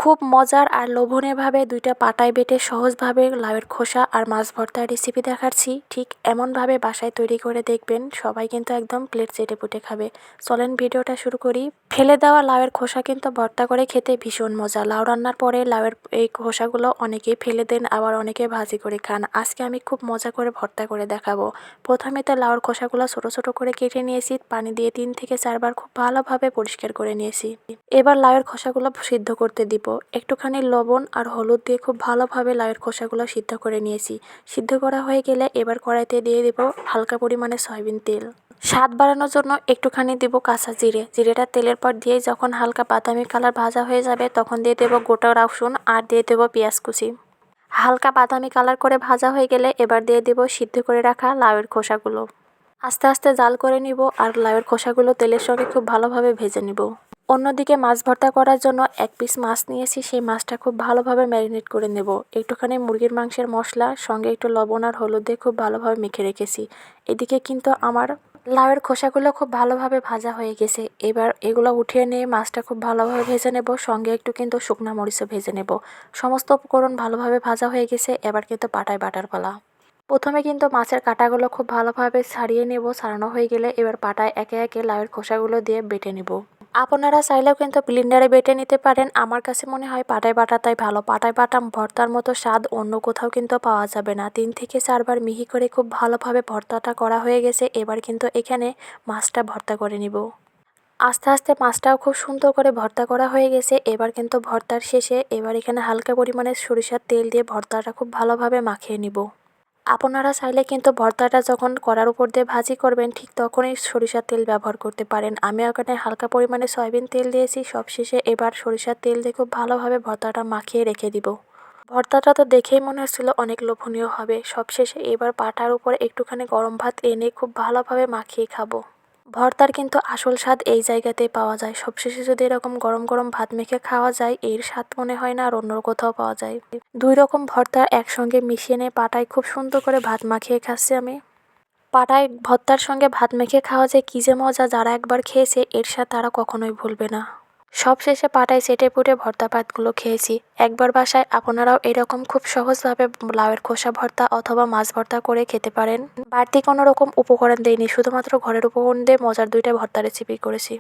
খুব মজার আর লোভনীয়ভাবে দুইটা পাটায় বেটে সহজভাবে লাউয়ের খোসা আর মাছ ভর্তার রেসিপি দেখাচ্ছি। ঠিক এমনভাবে বাসায় তৈরি করে দেখবেন, সবাই কিন্তু একদম প্লেট চেটেপুটে খাবে। চলেন ভিডিওটা শুরু করি। ফেলে দেওয়া লাউয়ের খোসা কিন্তু ভর্তা করে খেতে ভীষণ মজা। লাউ রান্নার পরে লাউয়ের এই খোসাগুলো অনেকেই ফেলে দেন, আবার অনেকে ভাজি করে খান। আজকে আমি খুব মজা করে ভর্তা করে দেখাবো। প্রথমে তো লাউয়ের খোসাগুলো ছোট ছোট করে কেটে নিয়েছি, পানি দিয়ে 3 থেকে 4 বার খুব ভালোভাবে পরিষ্কার করে নিয়েছি। এবার লাউয়ের খোসাগুলো সিদ্ধ করতে দিব। একটুখানি লবণ আর হলুদ দিয়ে খুব ভালোভাবে লাউয়ের খোসাগুলো সিদ্ধ করে নিয়েছি। সিদ্ধ করা হয়ে গেলে এবার কড়াইতে দিয়ে দেব হালকা পরিমাণে সয়াবিন তেল। স্বাদ বাড়ানোর জন্য একটুখানি দেব কাঁচা জিরে। জিরেটা তেলের পর দিয়ে যখন হালকা বাদামি কালার ভাজা হয়ে যাবে, তখন দিয়ে দেব গোটা রসুন আর দিয়ে দেব পেঁয়াজ কুচি। হালকা বাদামি কালার করে ভাজা হয়ে গেলে এবার দিয়ে দেব সিদ্ধ করে রাখা লাউয়ের খোসাগুলো। আস্তে আস্তে জাল করে নিব আর লাউয়ের খোসাগুলো তেলের সঙ্গে খুব ভালোভাবে ভেজে নিব। অন্যদিকে মাছ ভর্তা করার জন্য 1 পিস মাছ নিয়েছি, সেই মাছটা খুব ভালোভাবে ম্যারিনেট করে নেব। একটুখানি মুরগির মাংসের মশলা সঙ্গে একটু লবণ আর হলুদ দিয়ে খুব ভালোভাবে মেখে রেখেছি। এদিকে কিন্তু আমার লাউয়ের খোসাগুলো খুব ভালোভাবে ভাজা হয়ে গেছে। এবার এগুলো উঠিয়ে নিয়ে মাছটা খুব ভালোভাবে ভেজে নেব, সঙ্গে একটু কিন্তু শুকনা মরিচও ভেজে নেব। সমস্ত উপকরণ ভালোভাবে ভাজা হয়ে গেছে, এবার কিন্তু পাটায় বাটার পালা। প্রথমে কিন্তু মাছের কাঁটাগুলো খুব ভালোভাবে ছাড়িয়ে নেব। ছাড়ানো হয়ে গেলে এবার পাটায় একে একে লাউয়ের খোসাগুলো দিয়ে বেটে নেব। আপনারা চাইলেও কিন্তু ব্লেন্ডারে বেটে নিতে পারেন। আমার কাছে মনে হয় পাটায় বাটাটাই ভালো। পাটায় বাটা ভর্তার মতো স্বাদ অন্য কোথাও কিন্তু পাওয়া যাবে না। 3 থেকে 4 বার মিহি করে খুব ভালোভাবে ভর্তাটা করা হয়ে গেছে। এবার কিন্তু এখানে মাছটা ভর্তা করে নিব। আস্তে আস্তে মাছটাও খুব সুন্দর করে ভর্তা করা হয়ে গেছে। এবার কিন্তু ভর্তার শেষে এবার এখানে হালকা পরিমাণে সরিষার তেল দিয়ে ভর্তাটা খুব ভালোভাবে মাখিয়ে নিব। আপনারা চাইলে কিন্তু ভর্তাটা যখন কড়ার উপর দিয়ে ভাজি করবেন, ঠিক তখনই সরিষার তেল ব্যবহার করতে পারেন। আমি ওখানে হালকা পরিমাণে সয়াবিন তেল দিয়েছি। সবশেষে এবার সরিষার তেল দিয়ে খুব ভালোভাবে ভর্তাটা মাখিয়ে রেখে দিব। ভর্তাটা তো দেখেই মনে হচ্ছিল অনেক লোভনীয় হবে। সবশেষে এবার পাটার উপর একটুখানি গরম ভাত এনে খুব ভালোভাবে মাখিয়ে খাবো। ভর্তার কিন্তু আসল স্বাদ এই জায়গাতেই পাওয়া যায়। সবশেষে যদি এরকম গরম গরম ভাত মেখে খাওয়া যায়, এর স্বাদ মনে হয় না আর অন্য কোথাও পাওয়া যায়। 2 রকম ভর্তা একসঙ্গে মিশিয়ে নিয়ে পাটায় খুব সুন্দর করে ভাত মাখিয়ে খাচ্ছি আমি। পাটায় ভর্তার সঙ্গে ভাত মেখে খাওয়া যে কী যে মজা, যারা একবার খেয়েছে এর স্বাদ তারা কখনোই ভুলবে না। সবশেষে পাটায় চেটেপুটে ভর্তা ভাতগুলো খেয়েছি। একবার বাসায় আপনারাও এরকম খুব সহজভাবে লাউয়ের খোসা ভর্তা অথবা মাছ ভর্তা করে খেতে পারেন। বাড়তি কোনো রকম উপকরণ দেইনি, শুধুমাত্র ঘরের উপকরণ দিয়ে মজার 2টা ভর্তা রেসিপি করেছি।